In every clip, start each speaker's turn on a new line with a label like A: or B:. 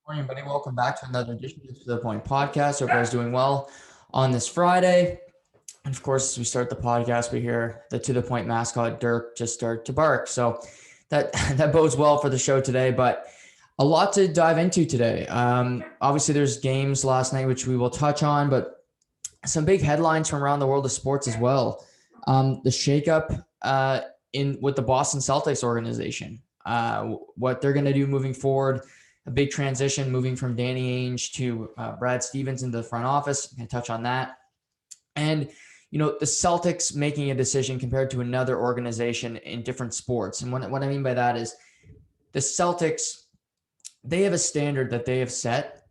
A: Morning, buddy. Welcome back to another edition of the Point Podcast. Hope everybody's doing well on this Friday. And of course, as we start the podcast, we hear the To The Point mascot Dirk just start to bark. So that that bodes well for the show today. But a lot to dive into today. Obviously, there's games last night which we will touch on, but some big headlines from around the world of sports as well. The shakeup in with the Boston Celtics organization, what they're going to do moving forward, a big transition moving from Danny Ainge to Brad Stevens into the front office. I'm going to touch on that. And, the Celtics making a decision compared to another organization in different sports. And what I mean by that is the Celtics, they have a standard that they have set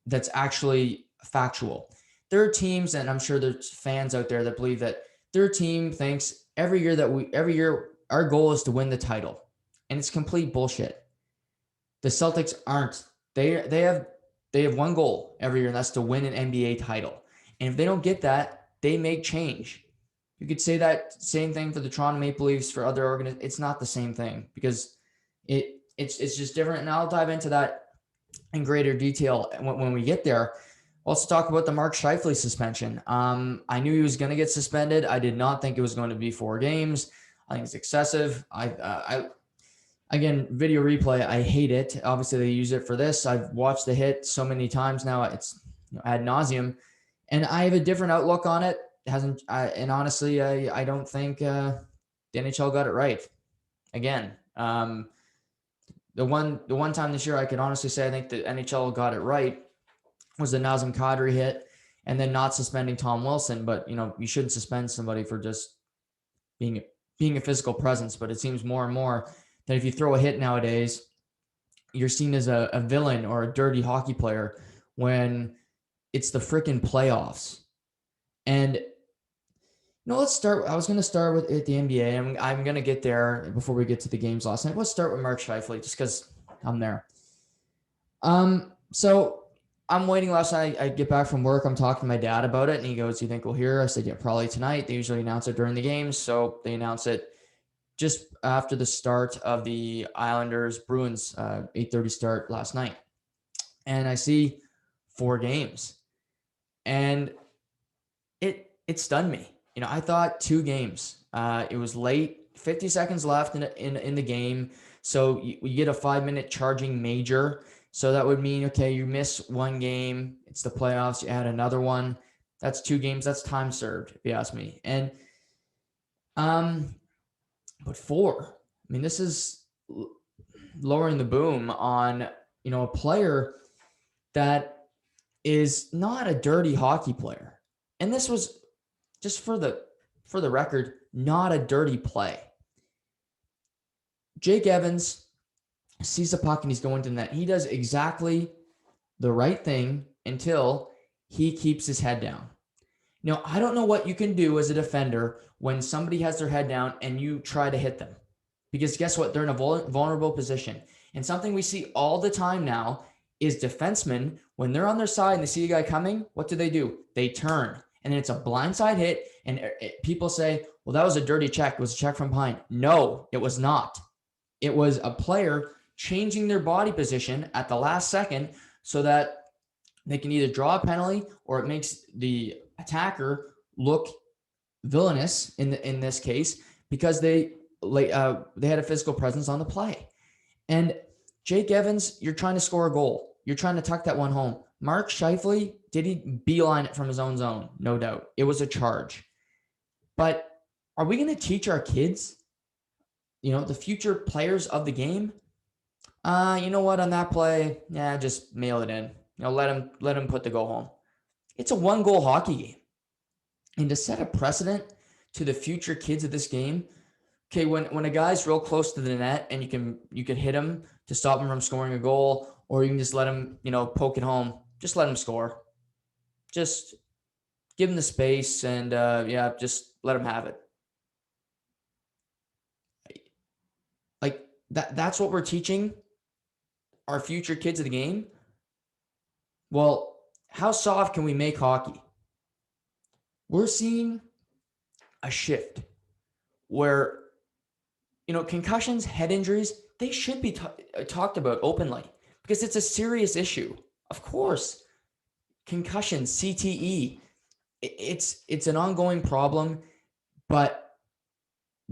A: that's actually factual. There are teams, and I'm sure there's fans out there that believe that their team thinks every year our goal is to win the title. And it's complete bullshit. The Celtics aren't. They have one goal every year, and that's to win an NBA title. And if they don't get that, they make change. You could say that same thing for the Toronto Maple Leafs, for other organizations. It's not the same thing because it's just different. And I'll dive into that in greater detail when we get there. Let's talk about the Mark Scheifele suspension. I knew he was going to get suspended. I did not think it was going to be 4 games. I think it's excessive. Again, video replay, I hate it. Obviously, they use it for this. I've watched the hit so many times now; it's ad nauseum, and I have a different outlook on it. Honestly, I don't think the NHL got it right. Again, the one time this year I could honestly say I think the NHL got it right was the Nazem Kadri hit, and then not suspending Tom Wilson. But you shouldn't suspend somebody for just being a physical presence. But it seems more and more that if you throw a hit nowadays, you're seen as a villain or a dirty hockey player when it's the freaking playoffs. And let's start. I was going to start with the NBA. I'm going to get there before we get to the games last night. Let's start with Mark Scheifele just because I'm there. So I'm waiting last night. I get back from work. I'm talking to my dad about it, and he goes, "You think we'll hear?" I said, "Yeah, probably tonight." They usually announce it during the games, so they announce it just after the start of the Islanders Bruins 8:30 start last night. And I see 4 games. And it stunned me. I thought 2 games. It was late, 50 seconds left in the game. So you get a 5-minute charging major. So that would mean, okay, you miss 1 game. It's the playoffs. You add another one. That's 2 games. That's time served, if you ask me. And but 4, I mean, this is lowering the boom on, a player that is not a dirty hockey player. And this was, just for the record, not a dirty play. Jake Evans sees the puck and he's going to the net. He does exactly the right thing until he keeps his head down. Now, I don't know what you can do as a defender when somebody has their head down and you try to hit them. Because guess what? They're in a vulnerable position. And something we see all the time now is defensemen, when they're on their side and they see a guy coming, what do? They turn. And then it's a blindside hit. And people say, well, that was a dirty check. It was a check from behind. No, it was not. It was a player changing their body position at the last second so that they can either draw a penalty or it makes the attacker look villainous in this case because they had a physical presence on the play. And Jake Evans, you're trying to score a goal. You're trying to tuck that one home. Mark Scheifele, did he beeline it from his own zone? No doubt. It was a charge. But are we going to teach our kids, the future players of the game? You know what? On that play, just mail it in. Let him put the goal home. It's a 1-goal hockey game. And to set a precedent to the future kids of this game, okay, when a guy's real close to the net and you can hit him to stop him from scoring a goal, or you can just let him, poke it home. Just let him score. Just give him the space and just let him have it. Like that's what we're teaching our future kids of the game. Well, how soft can we make hockey? We're seeing a shift where, concussions, head injuries, they should be talked about openly because it's a serious issue. Of course, concussions, CTE, it's an ongoing problem, but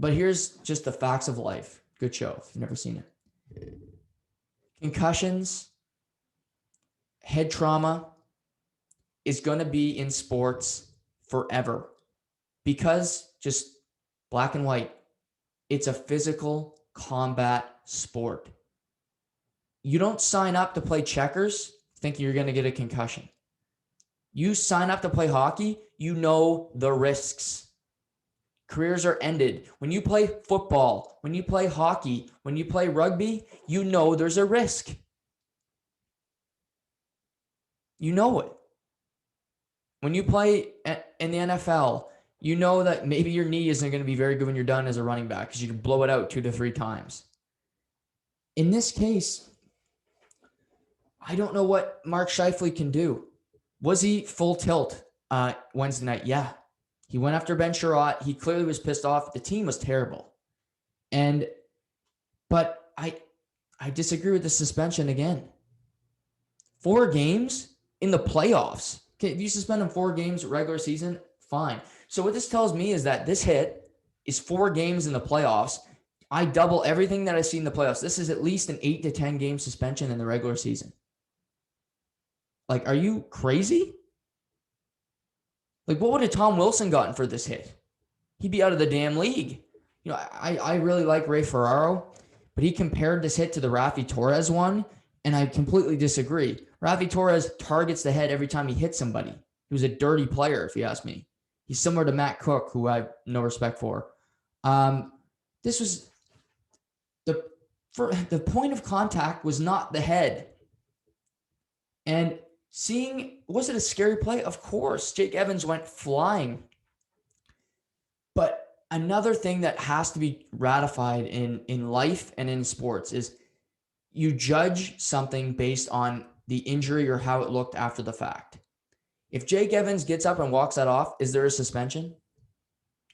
A: here's just the facts of life. Good show if you've never seen it. Concussions, head trauma is going to be in sports forever because just black and white, it's a physical combat sport. You don't sign up to play checkers thinking you're going to get a concussion. You sign up to play hockey, you know the risks. Careers are ended. When you play football, when you play hockey, when you play rugby, you know there's a risk. You know it. When you play in the NFL, you know that maybe your knee isn't going to be very good when you're done as a running back because you can blow it out 2 to 3 times. In this case, I don't know what Mark Scheifele can do. Was he full tilt Wednesday night? Yeah. He went after Ben Sherratt. He clearly was pissed off. The team was terrible. But I disagree with the suspension again. 4 games in the playoffs. Okay, if you suspend him 4 games regular season, fine. So what this tells me is that this hit is 4 games in the playoffs. I double everything that I see in the playoffs. This is at least an 8 to 10 game suspension in the regular season. Like, are you crazy? Like, what would have Tom Wilson gotten for this hit? He'd be out of the damn league. You know, I really like Ray Ferraro, but he compared this hit to the Rafi Torres one, and I completely disagree. Rafi Torres targets the head every time he hits somebody. He was a dirty player, if you ask me. He's similar to Matt Cook, who I have no respect for. This was the point of contact was not the head. And was it a scary play? Of course. Jake Evans went flying. But another thing that has to be ratified in life and in sports is you judge something based on the injury or how it looked after the fact. If Jake Evans gets up and walks that off, is there a suspension?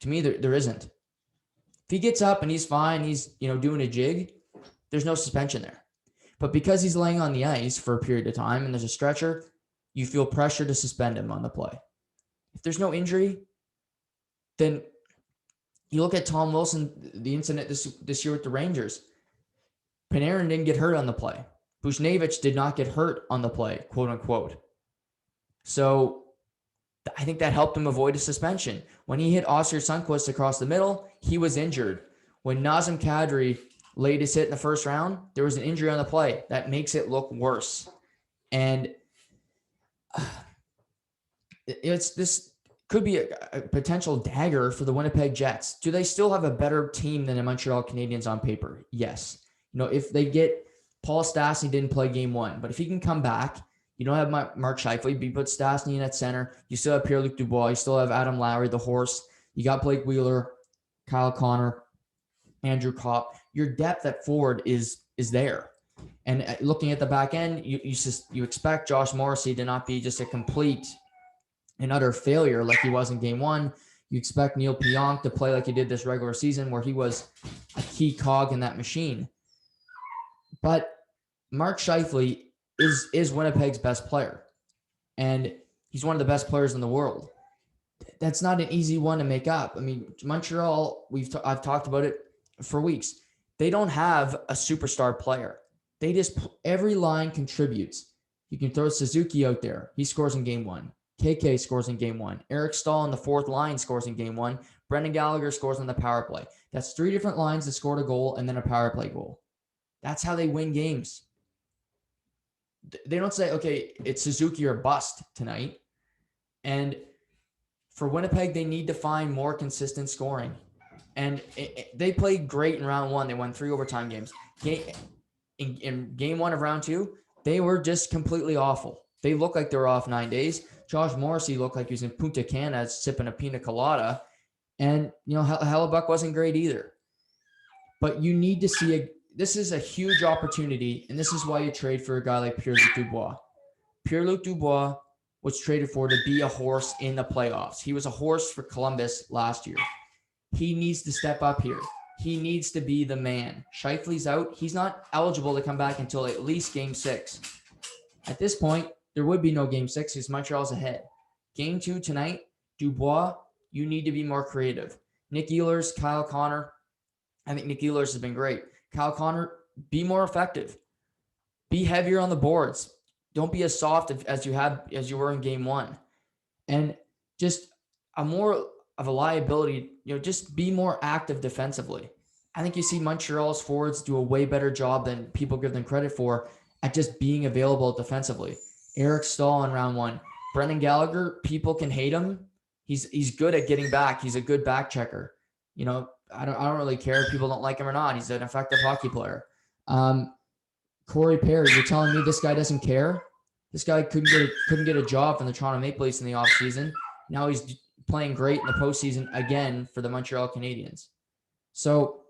A: To me, there isn't. If he gets up and he's fine, he's doing a jig, there's no suspension there. But because he's laying on the ice for a period of time and there's a stretcher, you feel pressure to suspend him on the play. If there's no injury, then you look at Tom Wilson, the incident this year with the Rangers. Panarin didn't get hurt on the play. Buchnevich did not get hurt on the play, quote unquote. So I think that helped him avoid a suspension. When he hit Oscar Sundqvist across the middle, he was injured. When Nazem Kadri laid his hit in the first round, there was an injury on the play. That makes it look worse. And this could be a potential dagger for the Winnipeg Jets. Do they still have a better team than the Montreal Canadiens on paper? Yes. If they get Paul Stastny didn't play game 1, but if he can come back, you don't have Mark Scheifele, you put Stastny in at center. You still have Pierre-Luc Dubois. You still have Adam Lowry, the horse. You got Blake Wheeler, Kyle Connor, Andrew Kopp. Your depth at forward is there. And looking at the back end, you expect Josh Morrissey to not be just a complete and utter failure like he was in game 1. You expect Neil Pionk to play like he did this regular season where he was a key cog in that machine. But Mark Scheifele is Winnipeg's best player. And he's one of the best players in the world. That's not an easy one to make up. I mean, Montreal, I've talked about it for weeks. They don't have a superstar player. They just, every line contributes. You can throw Suzuki out there. He scores in game 1. KK scores in game 1. Eric Stahl on the 4th line scores in game 1. Brendan Gallagher scores on the power play. That's 3 different lines that scored a goal and then a power play goal. That's how they win games. They don't say, okay, it's Suzuki or bust tonight. And for Winnipeg, they need to find more consistent scoring. And they played great in round 1. They won 3 overtime games. In game 1 of round 2, they were just completely awful. They looked like they were off 9 days. Josh Morrissey looked like he was in Punta Cana sipping a pina colada. And, Hellebuck wasn't great either. But you need to see this is a huge opportunity, and this is why you trade for a guy like Pierre-Luc Dubois. Pierre-Luc Dubois was traded for to be a horse in the playoffs. He was a horse for Columbus last year. He needs to step up here. he needs to be the man. Scheifele's out. He's not eligible to come back until at least game 6. At this point, there would be no game 6 because Montreal's ahead. Game 2 tonight, Dubois, you need to be more creative. Nick Ehlers, Kyle Connor. I think Nick Ehlers has been great. Kyle Connor, be more effective. Be heavier on the boards. Don't be as soft as you were in game 1. And just a more of a liability, just be more active defensively. I think you see Montreal's forwards do a way better job than people give them credit for at just being available defensively. Eric Stahl in round 1. Brendan Gallagher, people can hate him. He's good at getting back. He's a good back checker. I don't really care if people don't like him or not. He's an effective hockey player. Corey Perry, you're telling me this guy doesn't care? This guy couldn't get a job from the Toronto Maple Leafs in the offseason. Now he's playing great in the postseason again for the Montreal Canadiens. So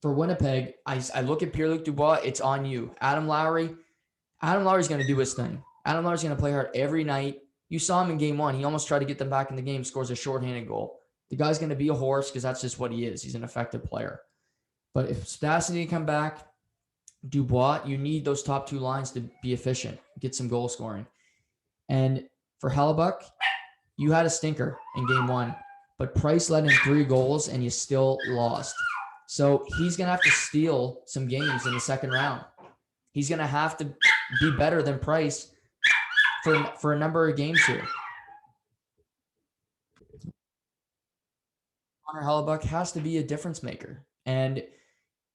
A: for Winnipeg, I look at Pierre-Luc Dubois, it's on you. Adam Lowry's going to do his thing. Adam Lowry's going to play hard every night. You saw him in game 1. He almost tried to get them back in the game, scores a shorthanded goal. The guy's going to be a horse because that's just what he is. He's an effective player. But if Stastny can come back, Dubois, you need those top 2 lines to be efficient, get some goal scoring. And for Hellebuyck, you had a stinker in game 1, but Price let in 3 goals and you still lost. So he's going to have to steal some games in the second round. He's going to have to be better than Price for a number of games here. Connor Hellebuyck has to be a difference maker. And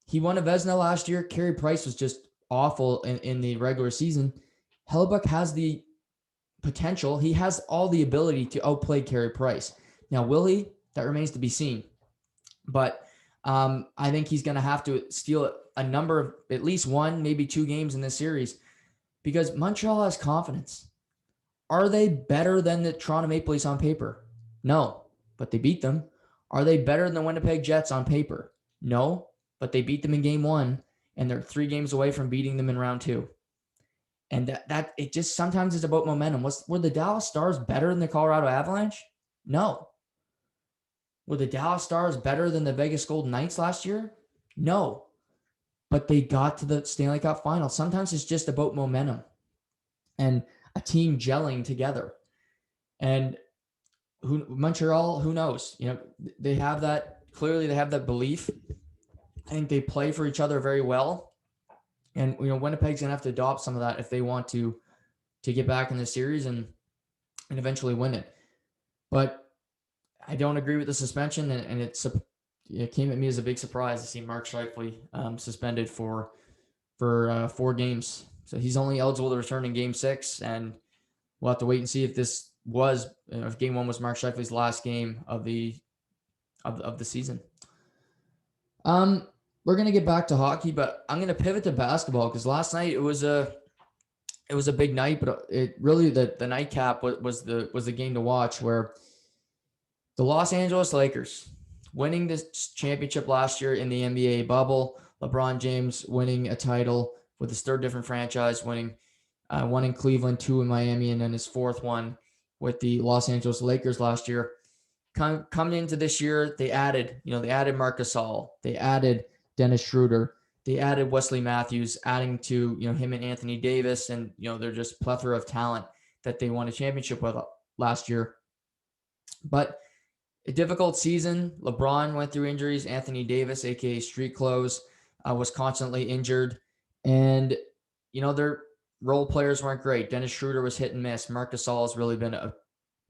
A: he won a Vezina last year. Carey Price was just awful in the regular season. Hellebuyck has the potential. He has all the ability to outplay Carey Price. Now, will he? That remains to be seen. But I think he's going to have to steal a number of at least 1, maybe 2 games in this series because Montreal has confidence. Are they better than the Toronto Maple Leafs on paper? No, but they beat them. Are they better than the Winnipeg Jets on paper? No, but they beat them in game 1, and they're 3 games away from beating them in round 2. And that it just sometimes is about momentum. Were the Dallas Stars better than the Colorado Avalanche? No. Were the Dallas Stars better than the Vegas Golden Knights last year? No. But they got to the Stanley Cup final. Sometimes it's just about momentum and a team gelling together. And Montreal, who knows? They have that, clearly they have that belief. I think they play for each other very well. And, Winnipeg's going to have to adopt some of that if they want to get back in the series and eventually win it. But I don't agree with the suspension, and it came at me as a big surprise to see Mark Scheifele suspended for 4 games. So he's only eligible to return in game 6, and we'll have to wait and see if this was, if game 1 was Mark Scheifele's last game of the season. We're going to get back to hockey, but I'm going to pivot to basketball because last night it was a big night, but it really the nightcap was the game to watch where the Los Angeles Lakers winning this championship last year in the NBA bubble, LeBron James winning a title with his 3rd different franchise, winning 1 in Cleveland, 2 in Miami, and then his 4th one with the Los Angeles Lakers last year. Coming into this year, they added Marc Gasol, they added Dennis Schroeder, they added Wesley Matthews, adding to him and Anthony Davis, and they're just plethora of talent that they won a championship with last year. But a difficult season. LeBron went through injuries. Anthony Davis, aka Street Clothes, was constantly injured, and their role players weren't great. Dennis Schroeder was hit and miss. Marc Gasol has really been a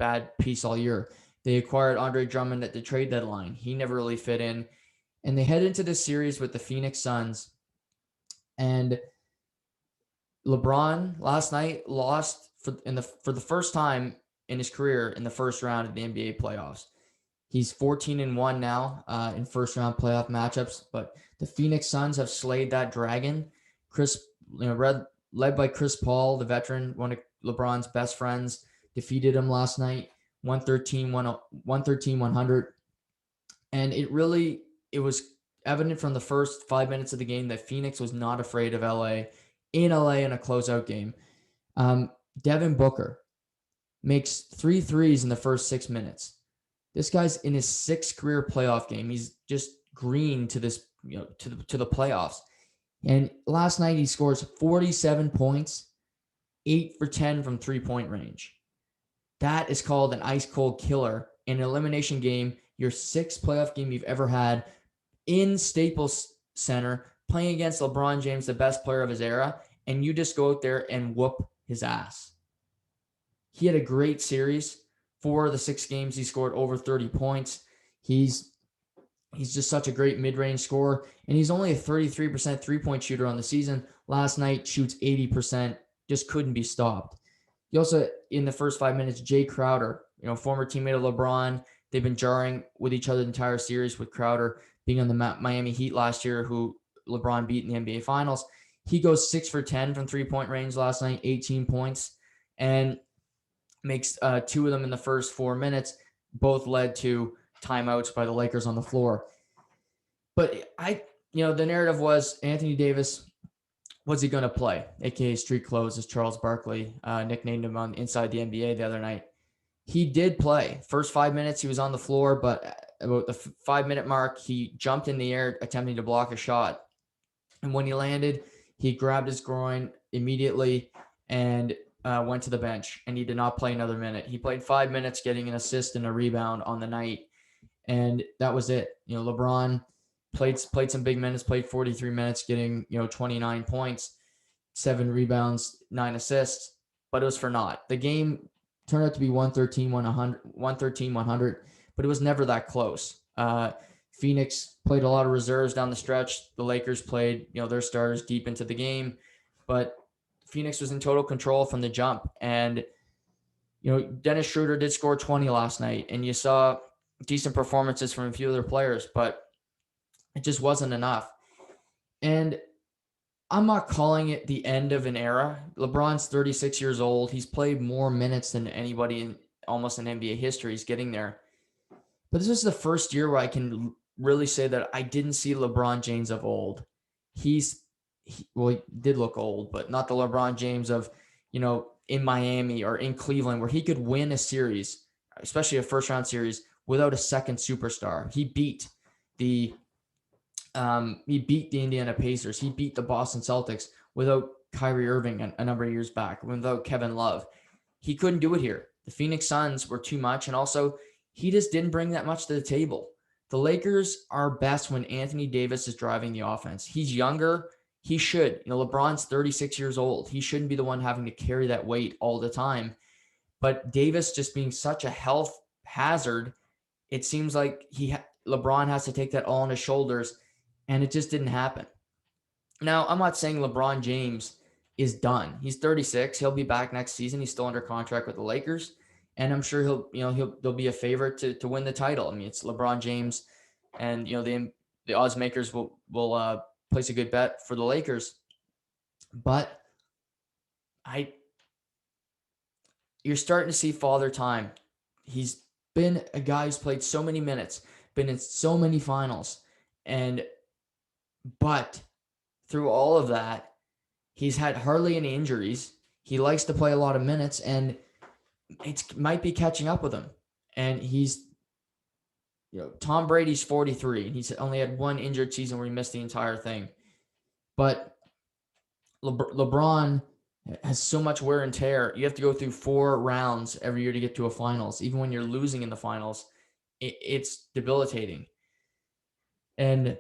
A: bad piece all year. They acquired Andre Drummond at the trade deadline. He never really fit in. And they head into this series with the Phoenix Suns. And LeBron last night lost for the first time in his career in the first round of the NBA playoffs. He's 14-1 now in first round playoff matchups, but the Phoenix Suns have slayed that dragon. Led by Chris Paul, the veteran, one of LeBron's best friends, defeated him last night, 113-100. And it was evident from the first 5 minutes of the game that Phoenix was not afraid of LA in a closeout game. Devin Booker makes 3 threes in the first 6 minutes. This guy's in his 6th career playoff game. He's just green to this, to the playoffs. And last night he scores 47 points, 8 for 10 from 3-point range. That is called an ice cold killer in an elimination game, your 6th playoff game you've ever had in Staples Center, playing against LeBron James, the best player of his era, and you just go out there and whoop his ass. He had a great series. 4 of the 6 games he scored over 30 points. He's just such a great mid-range scorer, and he's only a 33% three-point shooter on the season. Last night, shoots 80%, just couldn't be stopped. He also, in the first 5 minutes, Jay Crowder, former teammate of LeBron, they've been jarring with each other the entire series, with Crowder being on the Miami Heat last year, who LeBron beat in the NBA Finals. He goes 6 for 10 from 3-point range last night, 18 points, and makes 2 of them in the first 4 minutes. Both led to timeouts by the Lakers on the floor. But the narrative was Anthony Davis, was he going to play? AKA street clothes, as Charles Barkley nicknamed him on Inside the NBA the other night. He did play. First 5 minutes, he was on the floor, but about the 5-minute mark, he jumped in the air attempting to block a shot. And when he landed, he grabbed his groin immediately and went to the bench, and he did not play another minute. He played 5 minutes, getting an assist and a rebound on the night, and that was it. LeBron played some big minutes, played 43 minutes, getting 29 points, 7 rebounds, 9 assists, but it was for naught. The game turned out to be 113-100, but it was never that close. Phoenix played a lot of reserves down the stretch. The Lakers played their starters deep into the game, but Phoenix was in total control from the jump. And Dennis Schroeder did score 20 last night, and you saw decent performances from a few other players, but it just wasn't enough. And I'm not calling it the end of an era. LeBron's 36 years old. He's played more minutes than anybody in almost in NBA history. He's getting there. But this is the first year where I can really say that I didn't see LeBron James of old. He did look old, but not the LeBron James of, in Miami or in Cleveland, where he could win a series, especially a first-round series, without a second superstar. He beat the Indiana Pacers. He beat the Boston Celtics without Kyrie Irving a number of years back, without Kevin Love. He couldn't do it here. The Phoenix Suns were too much, and also he just didn't bring that much to the table. The Lakers are best when Anthony Davis is driving the offense. He's younger. He should. LeBron's 36 years old. He shouldn't be the one having to carry that weight all the time. But Davis just being such a health hazard, it seems like LeBron has to take that all on his shoulders, and it just didn't happen. Now, I'm not saying LeBron James is done. He's 36. He'll be back next season. He's still under contract with the Lakers, and I'm sure he'll be a favorite to win the title. I mean, it's LeBron James, and the odds makers will place a good bet for the Lakers. But you're starting to see Father Time. He's been a guy who's played so many minutes, been in so many finals, but through all of that, he's had hardly any injuries. He likes to play a lot of minutes, and it might be catching up with him. And he's, Tom Brady's 43, and he's only had one injured season where he missed the entire thing. But LeBron has so much wear and tear. You have to go through 4 rounds every year to get to a finals. Even when you're losing in the finals, it's debilitating. And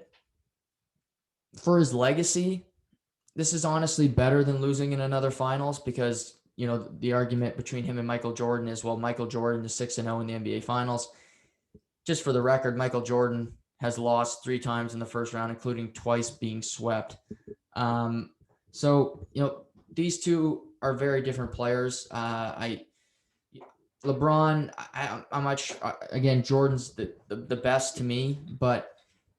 A: for his legacy, this is honestly better than losing in another finals, because, the argument between him and Michael Jordan is, well, Michael Jordan is 6-0 in the NBA Finals. Just for the record, Michael Jordan has lost 3 times in the first round, including twice being swept. So, these two are very different players. LeBron, again, Jordan's the best to me, but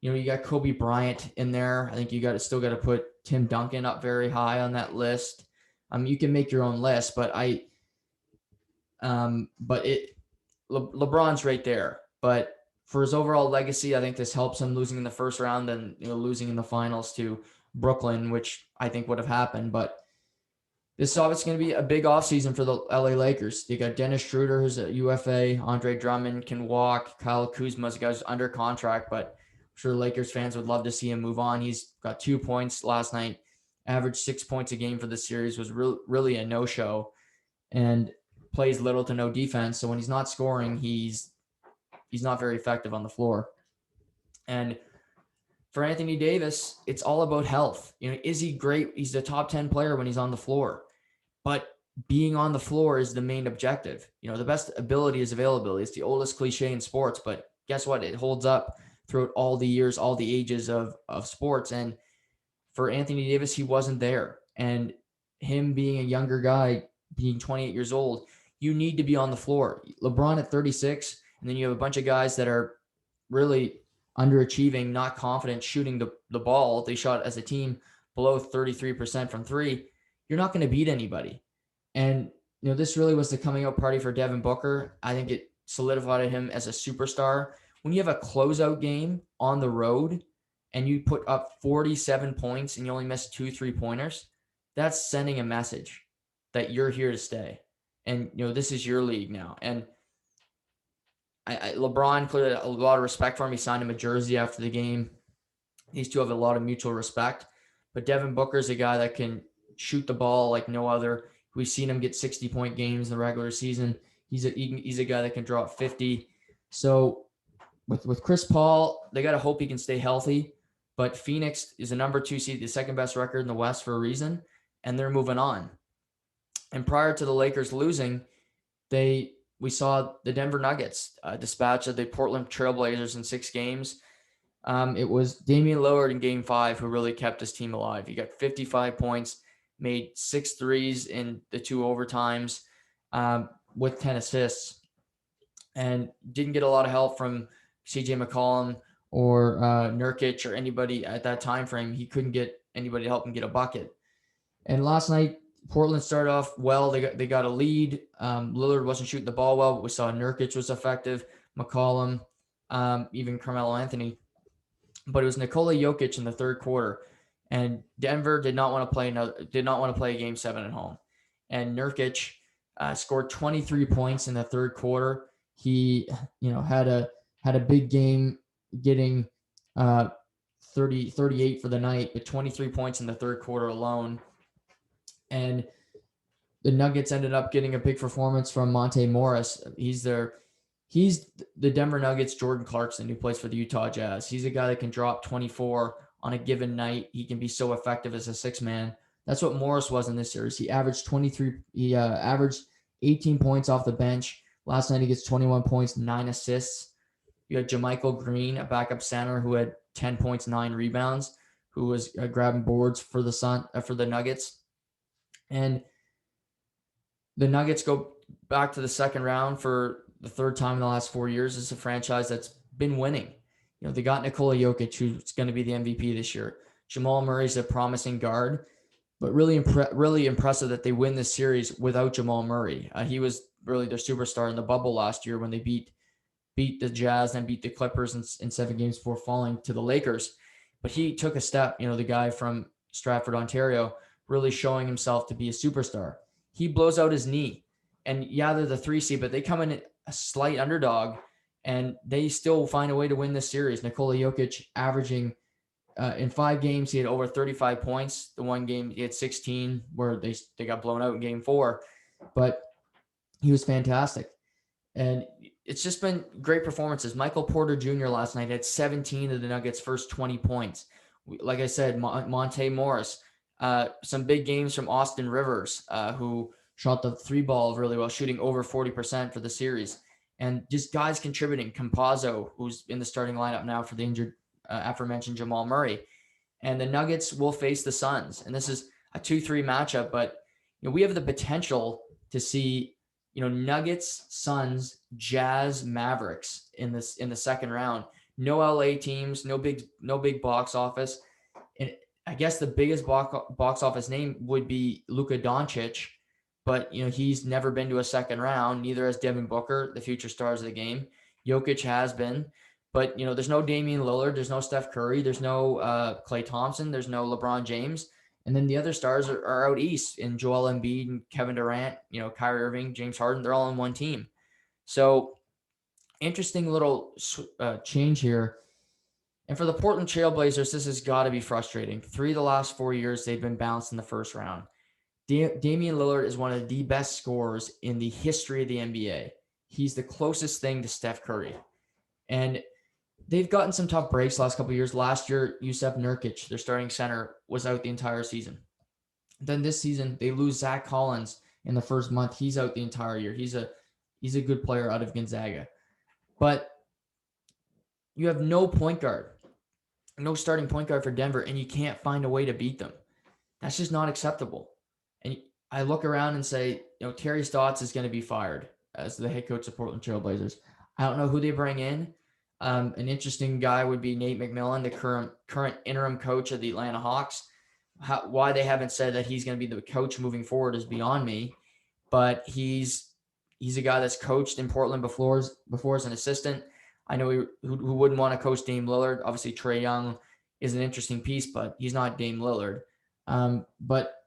A: you got Kobe Bryant in there. I think still got to put Tim Duncan up very high on that list. You can make your own list, but LeBron's right there. But for his overall legacy, I think this helps him losing in the first round and losing in the finals to Brooklyn, which I think would have happened. But this is obviously going to be a big offseason for the LA Lakers. You got Dennis Schroeder, who's a UFA. Andre Drummond can walk. Kyle Kuzma's a guy who's under contract, but sure Lakers fans would love to see him move on. He's got 2 points last night, averaged 6 points a game for the series, was really a no-show, and plays little to no defense. So when he's not scoring, he's not very effective on the floor. And for Anthony Davis, it's all about health. Is he great? He's the top 10 player when he's on the floor. But being on the floor is the main objective. The best ability is availability. It's the oldest cliche in sports, but guess what? It holds up throughout all the years, all the ages of sports. And for Anthony Davis, he wasn't there. And him being a younger guy, being 28 years old, you need to be on the floor. LeBron at 36, and then you have a bunch of guys that are really underachieving, not confident shooting the ball. They shot as a team below 33% from three. You're not going to beat anybody. And, this really was the coming out party for Devin Booker. I think it solidified him as a superstar. When you have a closeout game on the road and you put up 47 points and you only miss 2 3-pointers, that's sending a message that you're here to stay. And, this is your league now. And LeBron clearly a lot of respect for him. He signed him a jersey after the game. These two have a lot of mutual respect. But Devin Booker is a guy that can shoot the ball like no other. We've seen him get 60-point games in the regular season. He's a guy that can draw 50. So with Chris Paul, they got to hope he can stay healthy. But Phoenix is the number 2 seed, the second best record in the West for a reason, and they're moving on. And prior to the Lakers losing, we saw the Denver Nuggets dispatch of the Portland Trailblazers in 6 games. It was Damian Lillard in Game 5 who really kept his team alive. He got 55 points, made 6 threes in the 2 overtimes with 10 assists, and didn't get a lot of help from CJ McCollum or Nurkic or anybody at that time frame. He couldn't get anybody to help him get a bucket. And last night, Portland started off well. They got a lead. Lillard wasn't shooting the ball well, but we saw Nurkic was effective, McCollum, even Carmelo Anthony. But it was Nikola Jokic in the third quarter, and Denver did not want to play Game 7 at home. And Nurkic scored 23 points in the third quarter. He, had a big game, getting 38 for the night, but 23 points in the third quarter alone. And the Nuggets ended up getting a big performance from Monte Morris. He's the Denver Nuggets' Jordan Clarkson, who plays for the Utah Jazz. He's a guy that can drop 24 on a given night. He can be so effective as a 6-man. That's what Morris was in this series. He averaged 23. He averaged 18 points off the bench. Last night he gets 21 points, 9 assists. You had JaMychal Green, a backup center, who had 10 points, 9 rebounds, who was grabbing boards for the Nuggets. And the Nuggets go back to the second round for the third time in the last 4 years. It's a franchise that's been winning. They got Nikola Jokic, who's going to be the MVP this year. Jamal Murray's a promising guard, but really impressive that they win this series without Jamal Murray. He was really their superstar in the bubble last year when they beat the Jazz and beat the Clippers in 7 games before falling to the Lakers. But he took a step, the guy from Stratford, Ontario, really showing himself to be a superstar. He blows out his knee. And yeah, they're the 3 seed, but they come in a slight underdog, and they still find a way to win this series. Nikola Jokic averaging in 5 games, he had over 35 points. The one game he had 16, where they got blown out in Game 4, but he was fantastic. And it's just been great performances. Michael Porter Jr. last night had 17 of the Nuggets' first 20 points. Like I said, Monte Morris, some big games from Austin Rivers, who shot the 3 ball really well, shooting over 40% for the series. And just guys contributing. Campazzo, who's in the starting lineup now for the injured, aforementioned Jamal Murray. And the Nuggets will face the Suns. And this is a 2-3 matchup, but we have the potential to see Nuggets, Suns, Jazz, Mavericks in the second round. No LA teams, no big box office. And I guess the biggest box office name would be Luka Doncic, but he's never been to a second round. Neither has Devin Booker, the future stars of the game. Jokic has been, but there's no Damian Lillard, there's no Steph Curry, there's no Klay Thompson, there's no LeBron James. And then the other stars are out east in Joel Embiid and Kevin Durant, Kyrie Irving, James Harden. They're all on one team. So interesting little change here. And for the Portland Trailblazers, this has got to be frustrating. 3 of the last 4 years, they've been bounced in the first round. Damian Lillard is one of the best scorers in the history of the NBA. He's the closest thing to Steph Curry. And they've gotten some tough breaks last couple of years. Last year, Jusuf Nurkic, their starting center, was out the entire season. Then this season, they lose Zach Collins in the first month. He's out the entire year. He's a good player out of Gonzaga. But you have no point guard, no starting point guard for Denver, and you can't find a way to beat them. That's just not acceptable. And I look around and say, Terry Stotts is going to be fired as the head coach of Portland Trailblazers. I don't know who they bring in. An interesting guy would be Nate McMillan, the current interim coach of the Atlanta Hawks. Why they haven't said that he's going to be the coach moving forward is beyond me. But he's a guy that's coached in Portland before as an assistant. I know who wouldn't want to coach Dame Lillard. Obviously, Trae Young is an interesting piece, but he's not Dame Lillard. But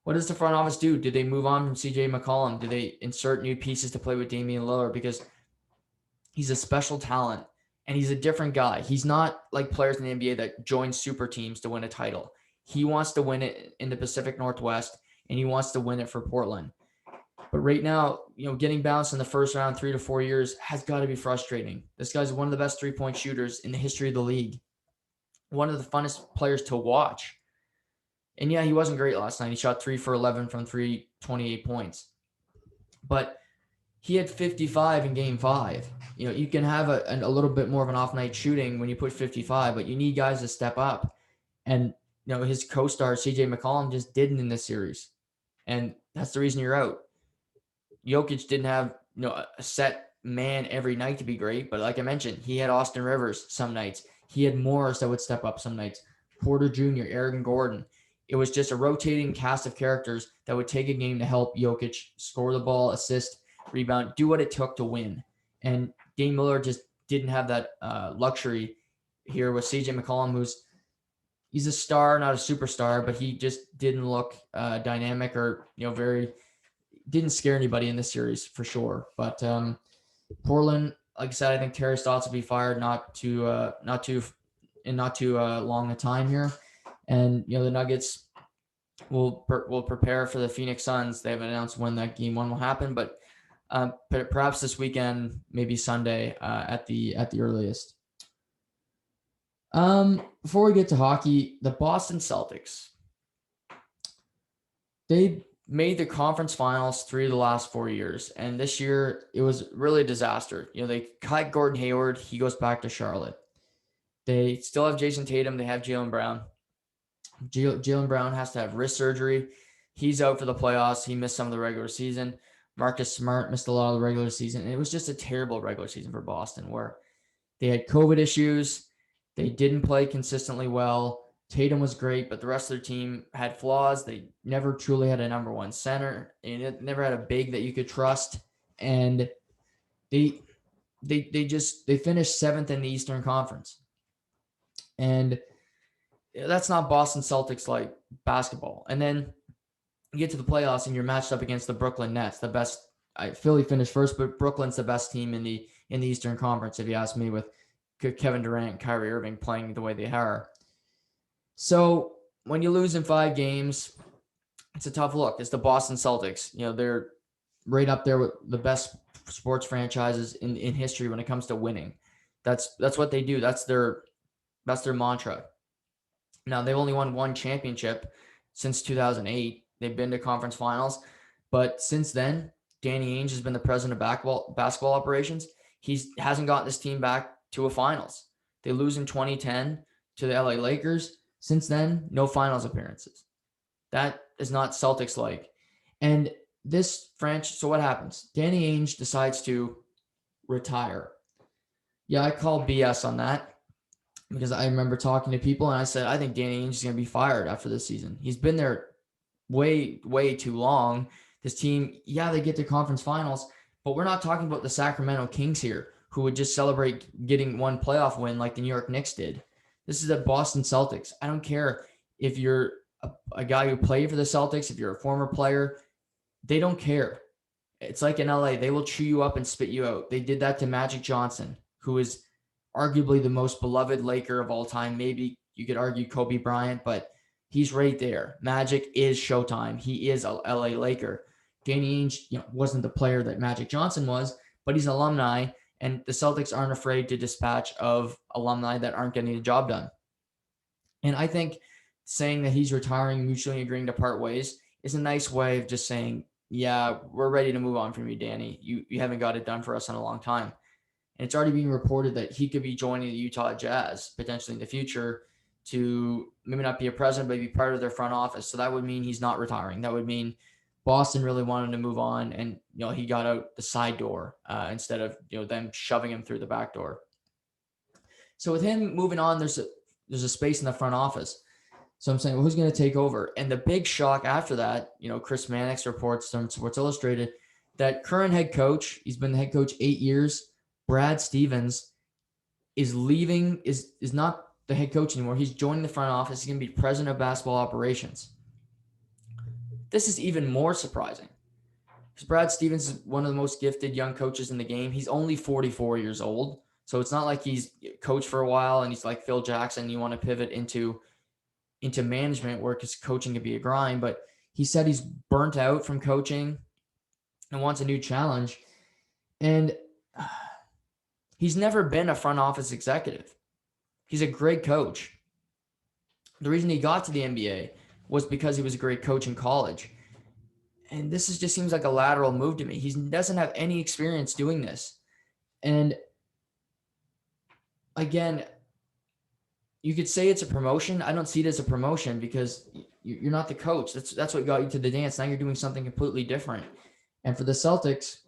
A: what does the front office do? Did they move on from CJ McCollum? Do they insert new pieces to play with Damian Lillard? Because he's a special talent and he's a different guy. He's not like players in the NBA that join super teams to win a title. He wants to win it in the Pacific Northwest, and he wants to win it for Portland. But right now, getting bounced in the first round 3 to 4 years has got to be frustrating. This guy's one of the best three-point shooters in the history of the league. One of the funnest players to watch. And yeah, he wasn't great last night. He shot 3 for 11 from 3, 28 points. But he had 55 in game 5. You can have a little bit more of an off night shooting when you put 55, but you need guys to step up. And his co-star CJ McCollum just didn't in this series. And that's the reason you're out. Jokic didn't have a set man every night to be great, but like I mentioned, he had Austin Rivers some nights. He had Morris that would step up some nights. Porter Jr., Aaron Gordon. It was just a rotating cast of characters that would take a game to help Jokic score the ball, assist, rebound, do what it took to win. And Dame Lillard just didn't have that luxury here with CJ McCollum, he's a star, not a superstar, but he just didn't look dynamic or didn't scare anybody in this series for sure. But Portland, like I said, I think Terry Stotts will be fired not too long a time here, and the Nuggets will prepare for the Phoenix Suns. They haven't announced when that game 1 will happen, but perhaps this weekend, maybe Sunday at the earliest. Before we get to hockey, the Boston Celtics, they made the conference finals 3 of the last 4 years. And this year it was really a disaster. They cut Gordon Hayward. He goes back to Charlotte. They still have Jason Tatum. They have Jaylen Brown. Jaylen Brown has to have wrist surgery. He's out for the playoffs. He missed some of the regular season. Marcus Smart missed a lot of the regular season. And it was just a terrible regular season for Boston where they had COVID issues. They didn't play consistently well. Tatum was great, but the rest of their team had flaws. They never truly had a number 1 center, and it never had a big that you could trust. And they finished 7th in the Eastern Conference. And that's not Boston Celtics like basketball. And then you get to the playoffs and you're matched up against the Brooklyn Nets, the best. Philly finished first, but Brooklyn's the best team in the Eastern Conference, if you ask me, with Kevin Durant, Kyrie Irving playing the way they are. So when you lose in 5 games, it's a tough look. It's the Boston Celtics. They're right up there with the best sports franchises in history when it comes to winning. That's what they do. That's their mantra. Now, they've only won 1 championship since 2008. They've been to conference finals. But since then, Danny Ainge has been the president of basketball operations. He hasn't gotten this team back to a finals. They lose in 2010 to the LA Lakers. Since then, no finals appearances. That is not Celtics like. And this franchise, so what happens? Danny Ainge decides to retire. Yeah, I call BS on that because I remember talking to people and I said, I think Danny Ainge is going to be fired after this season. He's been there way, way too long. This team, yeah, they get to conference finals, but we're not talking about the Sacramento Kings here who would just celebrate getting 1 playoff win like the New York Knicks did. This is the Boston Celtics. I don't care if you're a guy who played for the Celtics, if you're a former player, they don't care. It's like in LA, they will chew you up and spit you out. They did that to Magic Johnson, who is arguably the most beloved Laker of all time. Maybe you could argue Kobe Bryant, but he's right there. Magic is Showtime. He is a LA Laker. Danny Ainge, wasn't the player that Magic Johnson was, but he's alumni, and the Celtics aren't afraid to dispatch of alumni that aren't getting the job done. And I think saying that he's retiring, mutually agreeing to part ways, is a nice way of just saying, yeah, we're ready to move on from you, Danny. You haven't got it done for us in a long time. And it's already being reported that he could be joining the Utah Jazz potentially in the future to maybe not be a president, but be part of their front office. So that would mean he's not retiring. That would mean Boston really wanted to move on, and he got out the side door instead of them shoving him through the back door. So with him moving on, there's a space in the front office. So I'm saying, well, who's going to take over? And the big shock after that, Chris Mannix reports from Sports Illustrated that current head coach, he's been the head coach 8 years, Brad Stevens, is leaving, is not the head coach anymore. He's joining the front office. He's going to be president of basketball operations. This is even more surprising because Brad Stevens is one of the most gifted young coaches in the game. He's only 44 years old. So it's not like he's coached for a while and he's like Phil Jackson. You want to pivot into management where coaching can be a grind. But he said he's burnt out from coaching and wants a new challenge. And he's never been a front office executive. He's a great coach. The reason he got to the NBA was because he was a great coach in college. And this just seems like a lateral move to me. He doesn't have any experience doing this. And again, you could say it's a promotion. I don't see it as a promotion because you're not the coach. That's what got you to the dance. Now you're doing something completely different. And for the Celtics,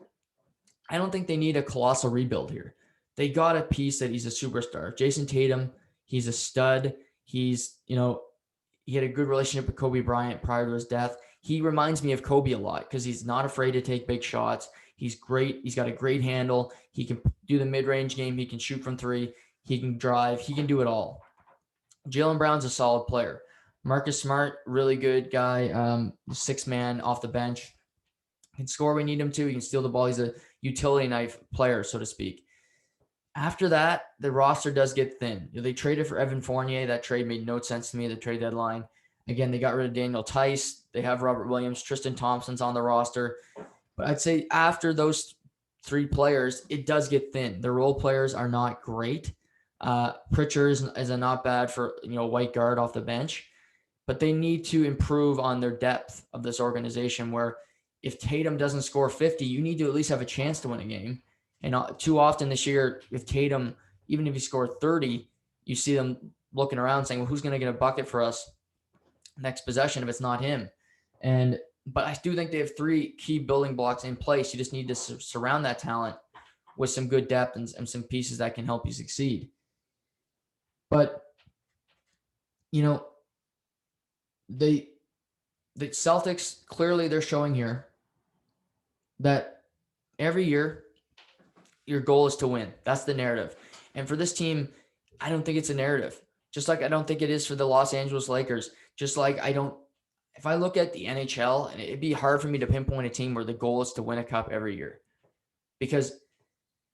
A: I don't think they need a colossal rebuild here. They got a piece that he's a superstar. Jason Tatum, he's a stud. He's, he had a good relationship with Kobe Bryant prior to his death. He reminds me of Kobe a lot because he's not afraid to take big shots. He's great. He's got a great handle. He can do the mid-range game. He can shoot from three. He can drive. He can do it all. Jaylen Brown's a solid player. Marcus Smart, really good guy. Six man off the bench. Can score when you need him to. He can steal the ball. He's a utility knife player, so to speak. After that, the roster does get thin. They traded for Evan Fournier. That trade made no sense to me, the trade deadline. Again, they got rid of Daniel Tice. They have Robert Williams. Tristan Thompson's on the roster. But I'd say after those three players, it does get thin. The role players are not great. Pritchard is a not bad for white guard off the bench. But they need to improve on their depth of this organization where if Tatum doesn't score 50, you need to at least have a chance to win a game. And too often this year, if Tatum, even if he scored 30, you see them looking around saying, well, who's going to get a bucket for us next possession if it's not him? But I do think they have three key building blocks in place. You just need to surround that talent with some good depth and some pieces that can help you succeed. But, the Celtics, clearly they're showing here that every year your goal is to win. That's the narrative. And for this team, I don't think it's a narrative. Just like I don't think it is for the Los Angeles Lakers. Just like if I look at the NHL, it'd be hard for me to pinpoint a team where the goal is to win a cup every year. Because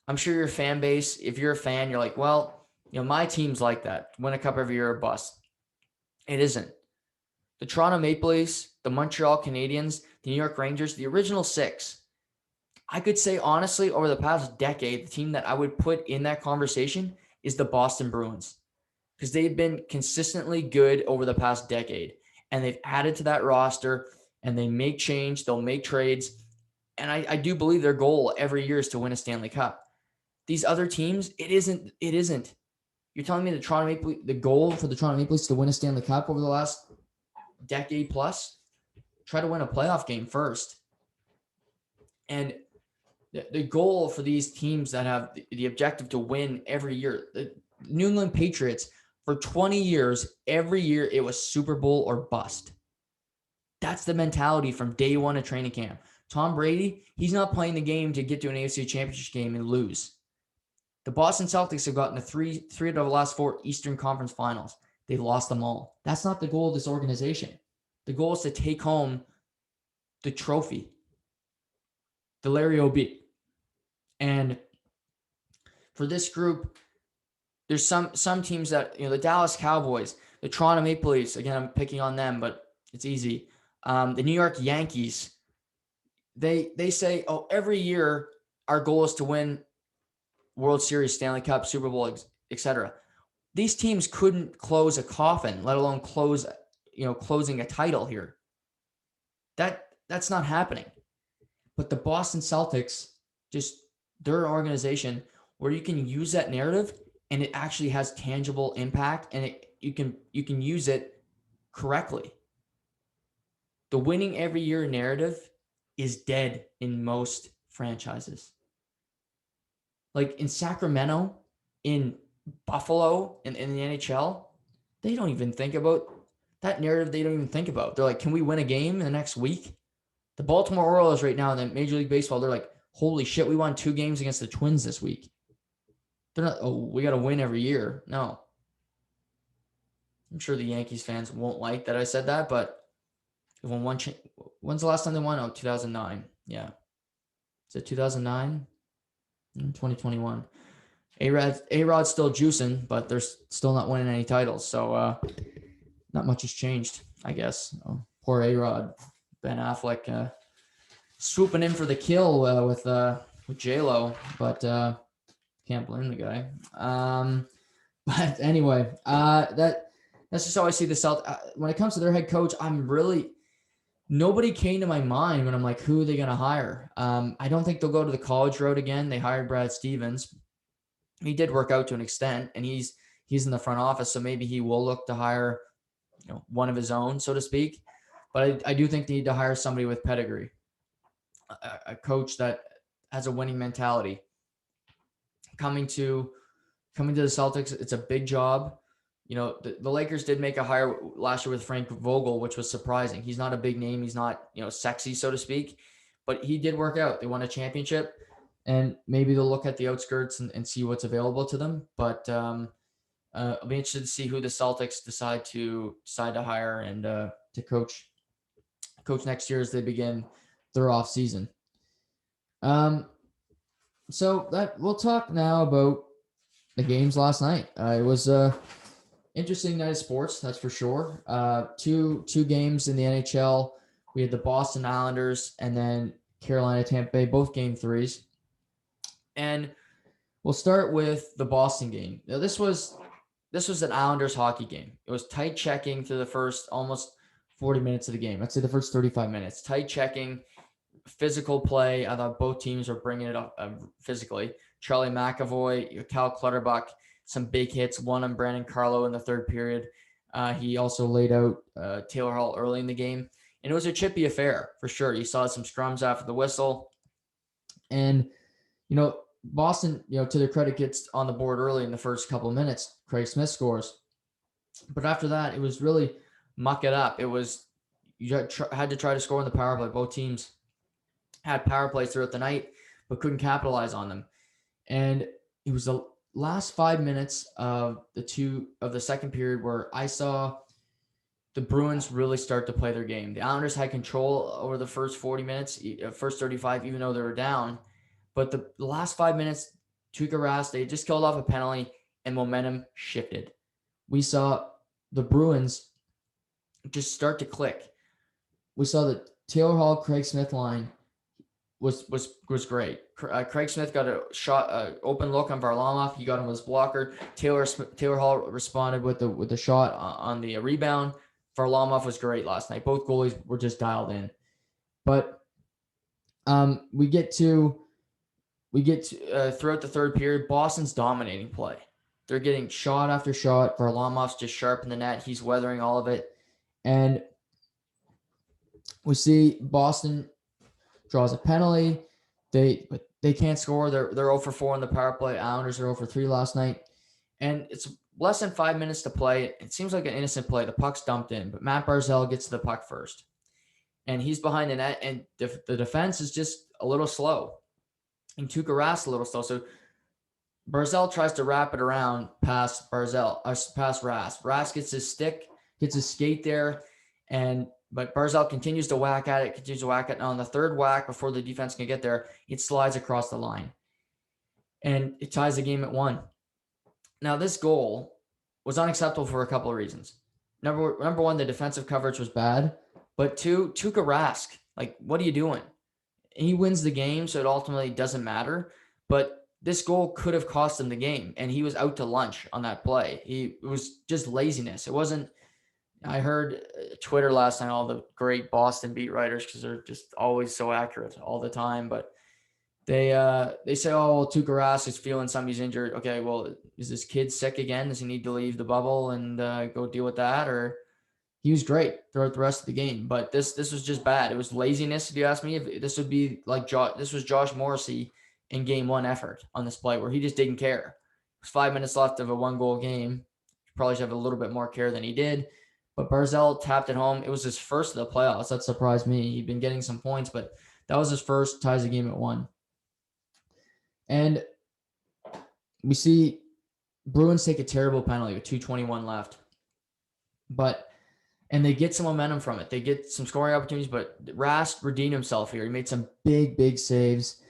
A: I'm sure your fan base, if you're a fan, you're like, well, my team's like that. Win a cup every year or bust. It isn't. The Toronto Maple Leafs, the Montreal Canadiens, the New York Rangers, the original six. I could say, honestly, over the past decade, the team that I would put in that conversation is the Boston Bruins because they've been consistently good over the past decade, and they've added to that roster, and they make change. They'll make trades, and I do believe their goal every year is to win a Stanley Cup. These other teams, it isn't. You're telling me the goal for the Toronto Maple Leafs is to win a Stanley Cup over the last decade plus? Try to win a playoff game first. And the goal for these teams that have the objective to win every year, the New England Patriots, for 20 years, every year it was Super Bowl or bust. That's the mentality from day one of training camp. Tom Brady, he's not playing the game to get to an AFC Championship game and lose. The Boston Celtics have gotten to three of the last four Eastern Conference Finals. They've lost them all. That's not the goal of this organization. The goal is to take home the trophy, the Larry O'B. And for this group, There's some teams that, the Dallas Cowboys, the Toronto Maple Leafs, again, I'm picking on them, but it's easy. The New York Yankees, they say, oh, every year our goal is to win World Series, Stanley Cup, Super Bowl, etc. These teams couldn't close a coffin, let alone closing a title here. That's not happening. But the Boston Celtics, just their organization, where you can use that narrative and it actually has tangible impact, and you can use it correctly. The winning every year narrative is dead in most franchises. Like in Sacramento, in Buffalo, in the NHL, they don't even think about that narrative. They don't even think about. They're like, can we win a game in the next week? The Baltimore Orioles right now in the Major League Baseball, they're like, holy shit, we won 2 games against the Twins this week. They're not, oh, we got to win every year. No. I'm sure the Yankees fans won't like that I said that, but when's the last time they won? Oh, 2009. Yeah. Is it 2009? 2021. A-Rod's still juicing, but they're still not winning any titles. So not much has changed, I guess. Oh, poor A-Rod. Ben Affleck swooping in for the kill with J-Lo, but can't blame the guy. But anyway, that's just how I see the Celtics. When it comes to their head coach, nobody came to my mind when I'm like, who are they going to hire? I don't think they'll go to the college road again. They hired Brad Stevens. He did work out to an extent, and he's in the front office, so maybe he will look to hire, one of his own, so to speak. But I do think they need to hire somebody with pedigree, a coach that has a winning mentality. Coming to the Celtics, it's a big job. The Lakers did make a hire last year with Frank Vogel, which was surprising. He's not a big name. He's not, sexy, so to speak, but he did work out. They won a championship, and maybe they'll look at the outskirts and see what's available to them. But I'll be interested to see who the Celtics decide to hire and to coach next year as they begin their off season. So that we'll talk now about the games last night. It was interesting night of sports, that's for sure. Two games in the NHL. We had the Boston Islanders and then Carolina Tampa Bay, both game 3s. And we'll start with the Boston game. Now, this was an Islanders hockey game. It was tight checking through the first almost 40 minutes of the game. I'd say the first 35 minutes. Tight checking, physical play. I thought both teams were bringing it up physically. Charlie McAvoy, Cal Clutterbuck, some big hits, one on Brandon Carlo in the third period. He also laid out Taylor Hall early in the game. And it was a chippy affair, for sure. You saw some scrums after the whistle. And, Boston, to their credit, gets on the board early in the first couple of minutes. Craig Smith scores. But after that, it was really muck it up. It was, you had to try to score in the power play. Both teams had power plays throughout the night, but couldn't capitalize on them. And it was the last 5 minutes of the second period where I saw the Bruins really start to play their game. The Islanders had control over the first 40 minutes, first 35, even though they were down. But the last 5 minutes, Tuukka Rask, they just killed off a penalty and momentum shifted. We saw the Bruins just start to click. We saw the Taylor Hall, Craig Smith line was great. Craig Smith got a shot, open look on Varlamov. He got him with his blocker. Taylor Hall responded with the shot on the rebound. Varlamov was great last night. Both goalies were just dialed in. But we get to throughout the third period, Boston's dominating play. They're getting shot after shot. Varlamov's just sharp in the net. He's weathering all of it. And we see Boston draws a penalty. They can't score. They're 0 for 4 in the power play. Islanders are 0 for 3 last night. And it's less than 5 minutes to play. It seems like an innocent play. The puck's dumped in, but Matt Barzal gets to the puck first. And he's behind the net, and the defense is just a little slow. And Tuukka Rask a little slow. So Barzal tries to wrap it around past Rask. Rask gets his stick, gets his skate there, but Barzal continues to whack at it. And on the third whack, before the defense can get there, it slides across the line. And it ties the game at 1. Now, this goal was unacceptable for a couple of reasons. Number one, the defensive coverage was bad. But two, Tuukka Rask, like, what are you doing? He wins the game, so it ultimately doesn't matter. But this goal could have cost him the game, and he was out to lunch on that play. It was just laziness. It wasn't. I heard Twitter last night, all the great Boston beat writers, because they're just always so accurate all the time. But they say, oh, well, Tuukka Rask is feeling somebody's injured. Okay, well, is this kid sick again? Does he need to leave the bubble and go deal with that? Or he was great throughout the rest of the game, but this was just bad. It was laziness, if you ask me. If this would be like this was Josh Morrissey in game one effort on this play, where he just didn't care. It was 5 minutes left of a 1-goal game. He probably should have a little bit more care than he did. But Barzal tapped it home. It was his first of the playoffs. That surprised me. He'd been getting some points, but that was his first. Ties the game at 1. And we see Bruins take a terrible penalty with 2:21 left. And they get some momentum from it. They get some scoring opportunities, but Rask redeemed himself here. He made some big saves.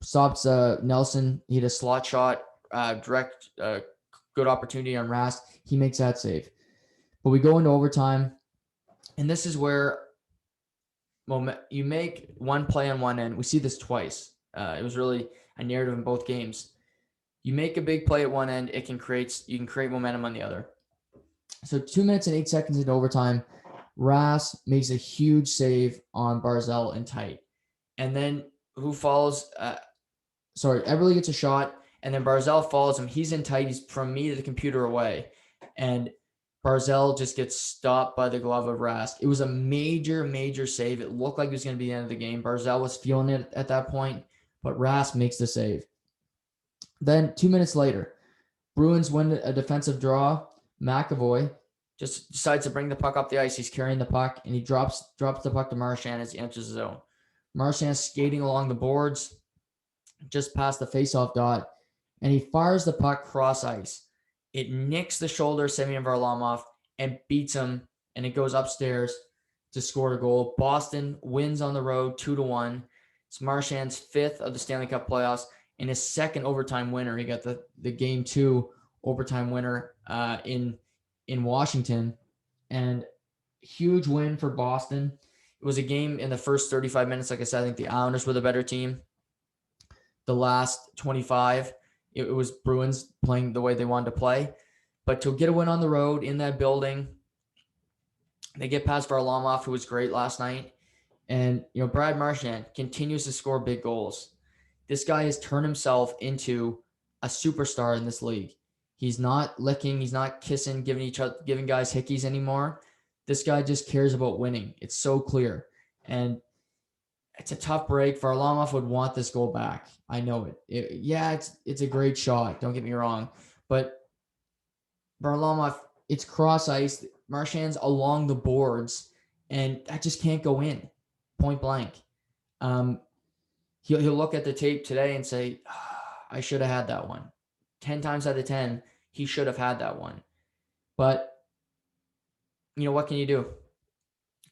A: Stops Nelson. He had a slot shot, direct, good opportunity on Rask. He makes that save. But we go into overtime, and this is where you make one play on one end. We see this twice. It was really a narrative in both games. You make a big play at one end, you can create momentum on the other. So 2 minutes and 8 seconds into overtime, Rask makes a huge save on Barzal in tight. And then who follows? Eberle gets a shot, and then Barzal follows him. He's in tight. He's from me to the computer away. And Barzal just gets stopped by the glove of Rask. It was a major save. It looked like it was going to be the end of the game. Barzal was feeling it at that point, but Rask makes the save. Then 2 minutes later, Bruins win a defensive draw. McAvoy just decides to bring the puck up the ice. He's carrying the puck, and he drops the puck to Marchand as he enters the zone. Marchand's skating along the boards, just past the faceoff dot, and he fires the puck cross ice. It nicks the shoulder of Semyon Varlamov and beats him, and it goes upstairs to score a goal. Boston wins on the road 2-1. It's Marchand's 5th of the Stanley Cup playoffs and his 2nd overtime winner. He got the game 2 overtime winner in Washington, and huge win for Boston. It was a game in the first 35 minutes. Like I said, I think the Islanders were the better team. The last 25, it was Bruins playing the way they wanted to play. But to get a win on the road in that building, they get past Varlamov, who was great last night. And, Brad Marchand continues to score big goals. This guy has turned himself into a superstar in this league. He's not licking, he's not kissing, giving guys hickeys anymore. This guy just cares about winning. It's so clear. And it's a tough break. Varlamov would want this goal back. I know it. It's a great shot. Don't get me wrong. But Varlamov, it's cross ice. Marchand's along the boards, and that just can't go in. Point blank. He'll look at the tape today and say, I should have had that one. 10 times out of 10, he should have had that one. But, what can you do?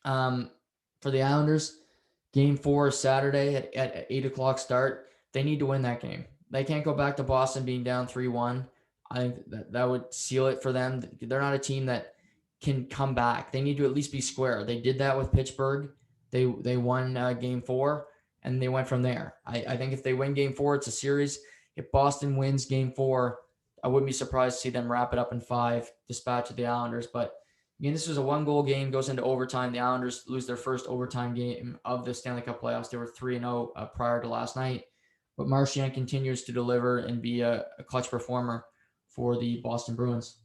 A: For the Islanders, Game 4 is Saturday at 8 o'clock start. They need to win that game. They can't go back to Boston being down 3-1. I think that would seal it for them. They're not a team that can come back. They need to at least be square. They did that with Pittsburgh. They won Game 4, and they went from there. I think if they win Game 4, it's a series. If Boston wins Game 4, I wouldn't be surprised to see them wrap it up in 5, dispatch of the Islanders. But again, this was a 1-goal game, goes into overtime. The Islanders lose their first overtime game of the Stanley Cup playoffs. They were 3-0 prior to last night. But Marchand continues to deliver and be a clutch performer for the Boston Bruins.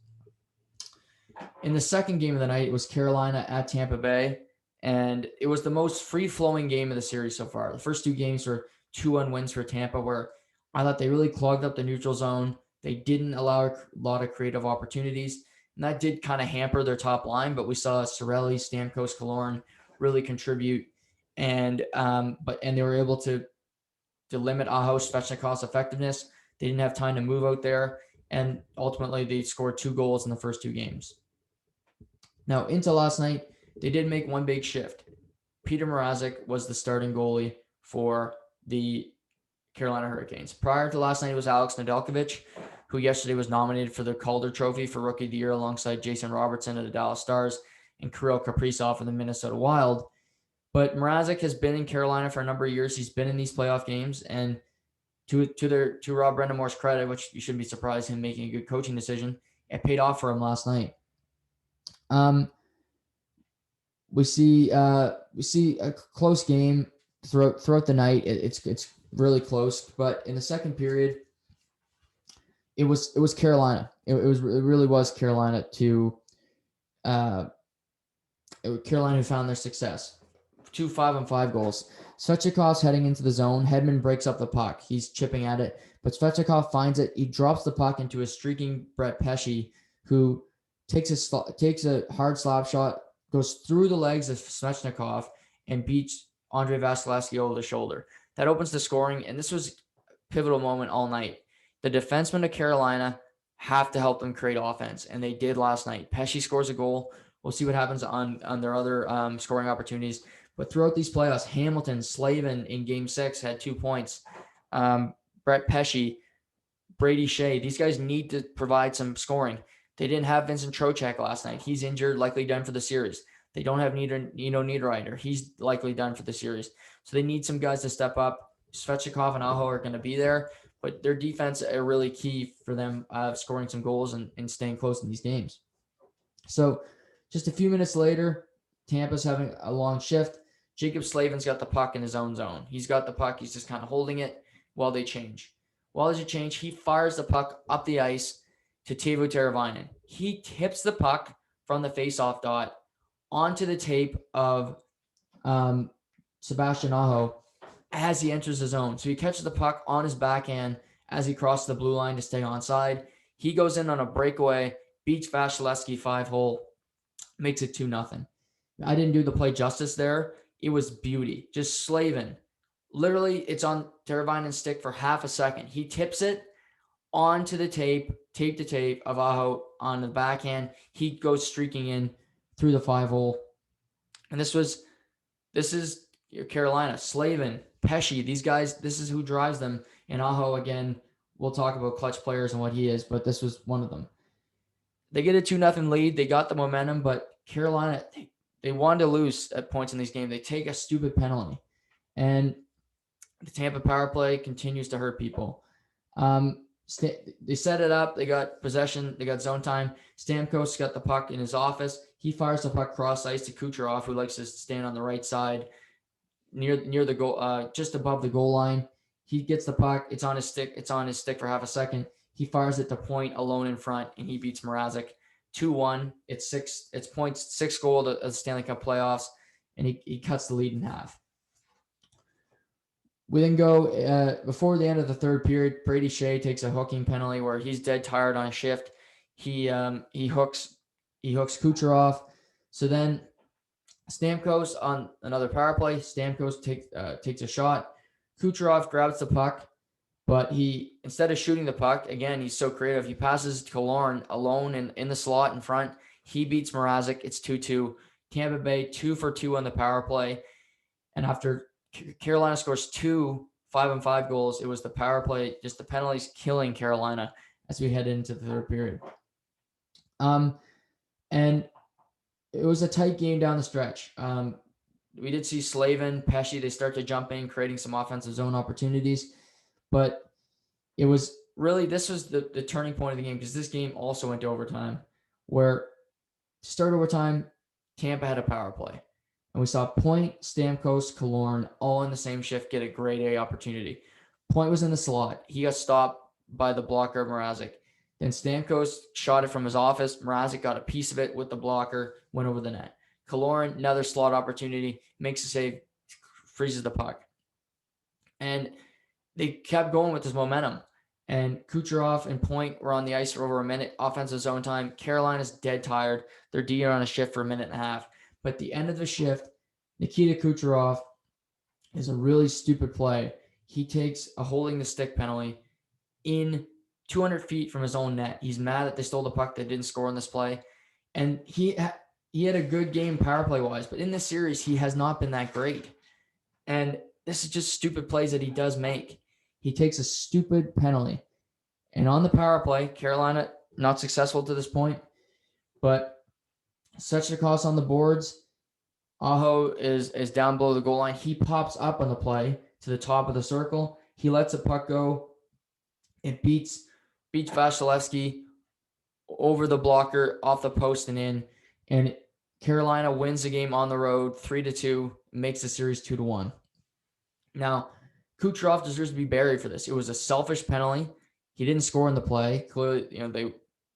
A: In the second game of the night, it was Carolina at Tampa Bay, and it was the most free-flowing game of the series so far. The first 2 games were 2-1 wins for Tampa, where I thought they really clogged up the neutral zone. They didn't allow a lot of creative opportunities, and that did kind of hamper their top line, but we saw Cirelli, Stamkos, Killorn really contribute, and they were able to limit Aho Svechnikov's effectiveness. They didn't have time to move out there, and ultimately they scored 2 goals in the first 2 games. Now, into last night, they did make one big shift. Peter Mrazek was the starting goalie for the Carolina Hurricanes. Prior to last night, it was Alex Nedeljkovic, who yesterday was nominated for the Calder Trophy for Rookie of the Year alongside Jason Robertson of the Dallas Stars and Kirill Kaprizov of the Minnesota Wild. But Mrazek has been in Carolina for a number of years. He's been in these playoff games, and to Rob Brendamore's credit, which you shouldn't be surprised him making a good coaching decision, it paid off for him last night. We see a close game throughout the night. It's really close, but in the second period, it was Carolina. It really was Carolina Carolina who found their success. 2 5-on-5 goals. Svechnikov's heading into the zone. Hedman breaks up the puck. He's chipping at it, but Svechnikov finds it. He drops the puck into a streaking Brett Pesce, who takes a hard slap shot, goes through the legs of Svechnikov, and beats Andrei Vasilevsky over the shoulder. That opens the scoring, and this was a pivotal moment all night. The defensemen of Carolina have to help them create offense, and they did last night. Pesce scores a goal. We'll see what happens on their other scoring opportunities. But throughout these playoffs, Hamilton, Slavin in Game 6 had 2 points. Brett Pesce, Brady Shea, these guys need to provide some scoring. They didn't have Vincent Trocheck last night. He's injured, likely done for the series. They don't have Niederreiter. He's likely done for the series. So they need some guys to step up. Svechnikov and Aho are going to be there, but their defense are really key for them scoring some goals and staying close in these games. So just a few minutes later, Tampa's having a long shift. Jacob Slavin's got the puck in his own zone. He's got the puck. He's just kind of holding it while they change. While they change, he fires the puck up the ice to Teuvo Teravainen. He tips the puck from the faceoff dot onto the tape of Sebastian Aho as he enters the zone. So he catches the puck on his backhand as he crosses the blue line to stay onside. He goes in on a breakaway, beats Vasilevsky 5-hole, makes it 2-0. I didn't do the play justice there. It was beauty. Just Slavin. Literally, it's on Teravainen's stick for half a second. He tips it onto the tape to tape of Aho on the backhand. He goes streaking in through the 5-hole. And this is Carolina. Slavin, Pesce, these guys, this is who drives them. And Aho, again, we'll talk about clutch players and what he is, but this was one of them. They get a 2-0 lead. They got the momentum, but Carolina, they wanted to lose at points in these games. They take a stupid penalty. And the Tampa power play continues to hurt people. They set it up. They got possession. They got zone time. Stamkos got the puck in his office. He fires the puck cross ice to Kucherov, who likes to stand on the right side near the goal, just above the goal line. He gets the puck. It's on his stick for half a second. He fires it to Point alone in front, and he beats Mrazek 2-1. It's Point's 6th goal of the Stanley Cup playoffs, and he cuts the lead in half. We then go before the end of the third period. Brady Shea takes a hooking penalty where he's dead tired on a shift. He hooks Kucherov. So then Stamkos on another power play. Stamkos takes a shot. Kucherov grabs the puck, but he, instead of shooting the puck, again, he's so creative. He passes to Killorn alone in the slot in front. He beats Mrazek. It's 2-2. Tampa Bay 2 for 2 on the power play. And after Carolina scores 2 5-on-5 goals, it was the power play, just the penalties killing Carolina as we head into the third period. And it was a tight game down the stretch. We did see Slavin, Pesce, they start to jump in, creating some offensive zone opportunities. But it was really, this was the turning point of the game, because this game also went to overtime, where to start overtime, Tampa had a power play. And we saw Point, Stamkos, Killorn all in the same shift get a grade A opportunity. Point was in the slot. He got stopped by the blocker of Mrazek. Then Stamkos shot it from his office. Mrazek got a piece of it with the blocker, went over the net. Killorn, another slot opportunity, makes a save, freezes the puck. And they kept going with this momentum. And Kucherov and Point were on the ice for over a minute. Offensive zone time. Carolina's dead tired. They're D on a shift for a minute and a half. But at the end of the shift, Nikita Kucherov is a really stupid play. He takes a holding the stick penalty in 200 feet from his own net. He's mad that they stole the puck. They didn't score on this play. And he had a good game power play wise, but in this series, he has not been that great. And this is just stupid plays that he does make. He takes a stupid penalty. And on the power play, Carolina not successful to this point, but Svechnikov's on the boards. Aho is down below the goal line. He pops up on the play to the top of the circle. He lets a puck go. It beats Vasilevsky over the blocker, off the post and in. And Carolina wins the game on the road 3-2, makes the series 2-1. Now, Kucherov deserves to be buried for this. It was a selfish penalty. He didn't score in the play. Clearly,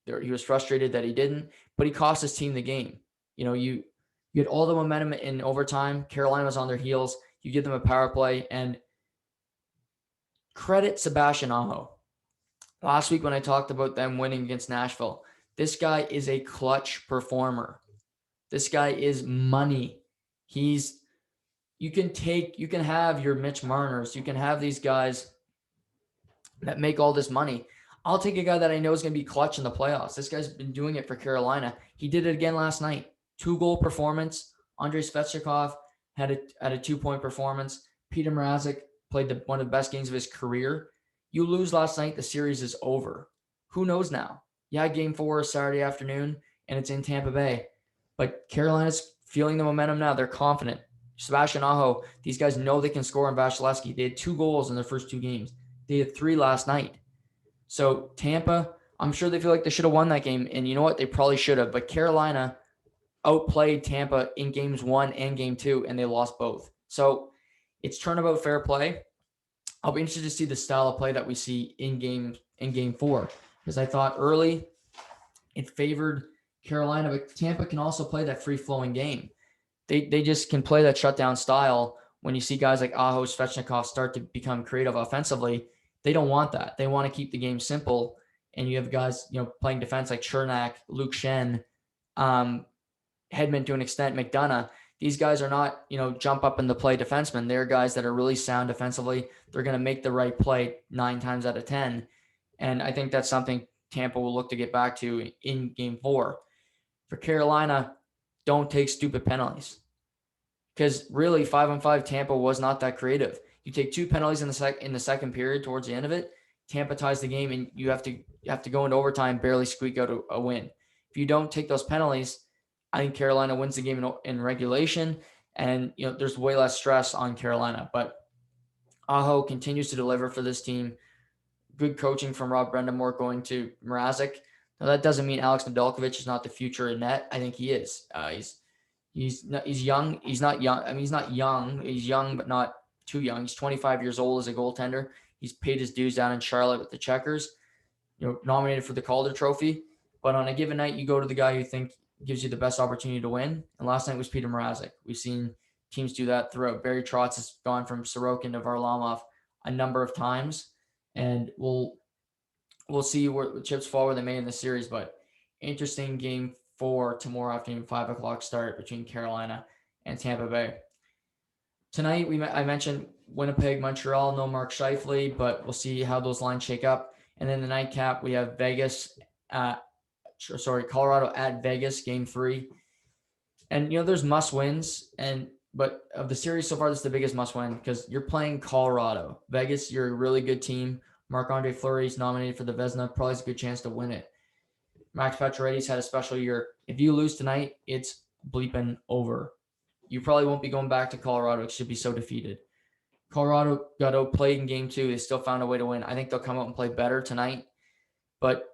A: he was frustrated that he didn't, but he cost his team the game. You had all the momentum in overtime. Carolina was on their heels. You give them a power play, and credit Sebastian Aho. Last week when I talked about them winning against Nashville, this guy is a clutch performer. This guy is money. You can have your Mitch Marners. You can have these guys that make all this money. I'll take a guy that I know is going to be clutch in the playoffs. This guy's been doing it for Carolina. He did it again last night. 2-goal performance. Andrei Svechnikov had a 2-point performance. Peter Mrazek played one of the best games of his career. You lose last night, the series is over. Who knows now? Yeah, game 4 is Saturday afternoon, and it's in Tampa Bay. But Carolina's feeling the momentum now. They're confident. Sebastian Aho, these guys know they can score on Vasilevsky. They had 2 goals in their first 2 games. They had 3 last night. So Tampa, I'm sure they feel like they should have won that game. And you know what? They probably should have. But Carolina outplayed Tampa in games 1 and game 2, and they lost both. So it's turnabout fair play. I'll be interested to see the style of play that we see in game 4. Because I thought early it favored Carolina, but Tampa can also play that free-flowing game. They just can play that shutdown style. When you see guys like Aho, Svechnikov start to become creative offensively, they don't want that. They want to keep the game simple. And you have guys, playing defense like Chernak, Luke Shen, Hedman to an extent, McDonough. These guys are not, jump up in the play defensemen. They're guys that are really sound defensively. They're going to make the right play 9 times out of 10. And I think that's something Tampa will look to get back to in game 4. For Carolina, don't take stupid penalties. Because really, 5-on-5, Tampa was not that creative. You take 2 penalties in the second period towards the end of it, Tampa ties the game, and you have to go into overtime, barely squeak out a win. If you don't take those penalties, I think Carolina wins the game in regulation, and there's way less stress on Carolina. But Aho continues to deliver for this team. Good coaching from Rob Brendamore going to Mrazek. Now that doesn't mean Alex Nedeljkovic is not the future in net. I think he is. He's young. He's not young. I mean, he's not young. He's young, but not too young. He's 25 years old as a goaltender. He's paid his dues down in Charlotte with the Checkers. Nominated for the Calder Trophy. But on a given night, you go to the guy you think gives you the best opportunity to win. And last night was Peter Mrazek. We've seen teams do that throughout. Barry Trotz has gone from Sorokin to Varlamov a number of times. And we'll see where the chips fall where they may in the series. But interesting game 4 tomorrow afternoon, 5:00 start between Carolina and Tampa Bay. Tonight, I mentioned Winnipeg, Montreal, no Mark Scheifele, but we'll see how those lines shake up. And then the nightcap, we have Colorado at Vegas, game 3. And, there's must wins. But of the series so far, this is the biggest must win because you're playing Colorado. Vegas, you're a really good team. Marc-Andre Fleury is nominated for the Vezina. Probably has a good chance to win it. Max Pacioretty's had a special year. If you lose tonight, it's bleeping over. You probably won't be going back to Colorado. It should be so defeated. Colorado got outplayed in game 2. They still found a way to win. I think they'll come out and play better tonight. But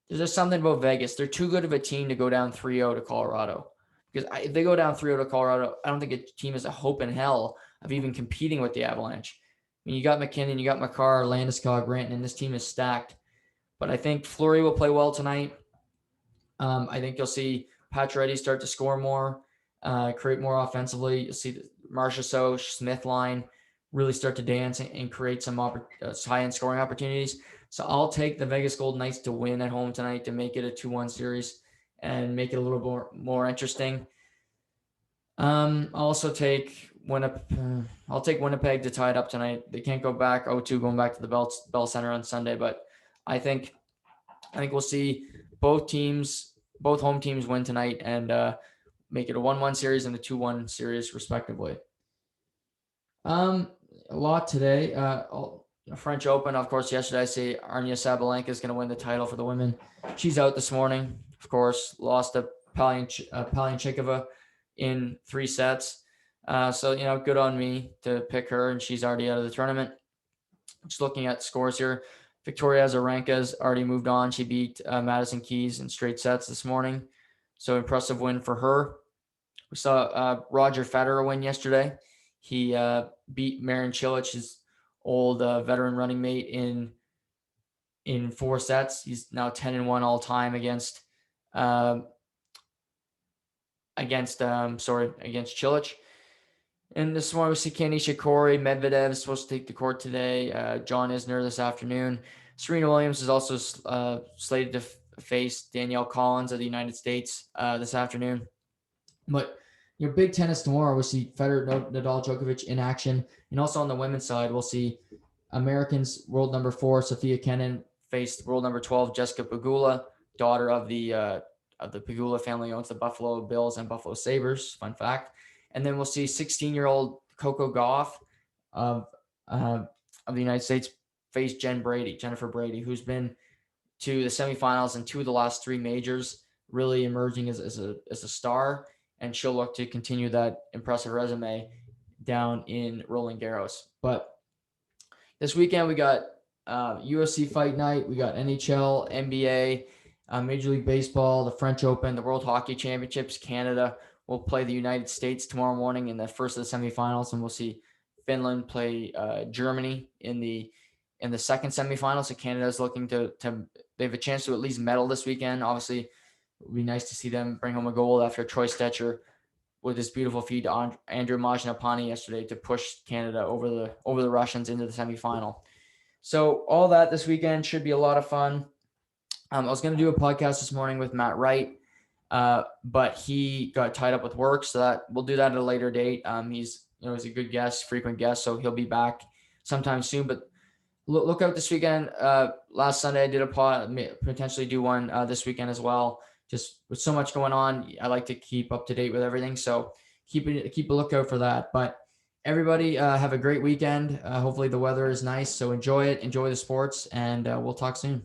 A: there's just something about Vegas. They're too good of a team to go down 3-0 to Colorado. Because if they go down 3-0 to Colorado, I don't think a team has a hope in hell of even competing with the Avalanche. I mean, you got McKinnon, you got Makar, Landeskog, Rantanen, and this team is stacked. But I think Fleury will play well tonight. I think you'll see Pacioretty start to score more, create more offensively. You'll see the Marchessault, Smith line really start to dance and create some high-end scoring opportunities. So I'll take the Vegas Golden Knights to win at home tonight to make it a 2-1 series and make it a little more interesting. I'll also take Winnipeg to tie it up tonight. They can't go back 0-2 going back to the Bell Center on Sunday, but I think we'll see both home teams win tonight and make it a 1-1 series and a 2-1 series respectively. A lot today. French Open, of course, yesterday I say Arina Sabalenka is going to win the title for the women. She's out this morning, of course, lost to Palianchikova in 3 sets. So, good on me to pick her, and she's already out of the tournament. Just looking at scores here, Victoria Azarenka's already moved on. She beat Madison Keys in straight sets this morning. So impressive win for her. We saw Roger Federer win yesterday. He beat Marin Cilic, his old veteran running mate, in 4 sets. He's now 10-1 all time against Cilic. And this one we see Kenny Shikori. Medvedev is supposed to take the court today. John Isner this afternoon. Serena Williams is also slated to face Danielle Collins of the United States this afternoon. But big tennis tomorrow. We'll see Federer, Nadal, Djokovic in action. And also on the women's side, we'll see Americans world number 4, Sophia Kenin, faced world number 12, Jessica Pegula, daughter of the Pegula family, owns the Buffalo Bills and Buffalo Sabres. Fun fact. And then we'll see 16-year-old Coco Gauff of the United States face Jennifer Brady, who's been to the semifinals in 2 of the last 3 majors, really emerging as a star. And she'll look to continue that impressive resume down in Roland Garros. But this weekend we got UFC Fight Night, we got NHL, NBA, Major League Baseball, the French Open, the World Hockey Championships. Canada will play the United States tomorrow morning in the first of the semifinals, and we'll see Finland play Germany in the second semifinal. So Canada's looking to they have a chance to at least medal this weekend. Obviously, it would be nice to see them bring home a gold after Troy Stetcher with this beautiful feed to Andrew Majnapani yesterday to push Canada over the Russians into the semifinal. So all that this weekend should be a lot of fun. I was going to do a podcast this morning with Matt Wright, but he got tied up with work, so that we'll do that at a later date. He's a good guest, frequent guest, so he'll be back sometime soon. But look out this weekend. Last Sunday I did a pod, potentially do one this weekend as well. Just with so much going on, I like to keep up to date with everything, so keep a lookout for that. But everybody have a great weekend. Hopefully the weather is nice, so enjoy it, enjoy the sports, and we'll talk soon.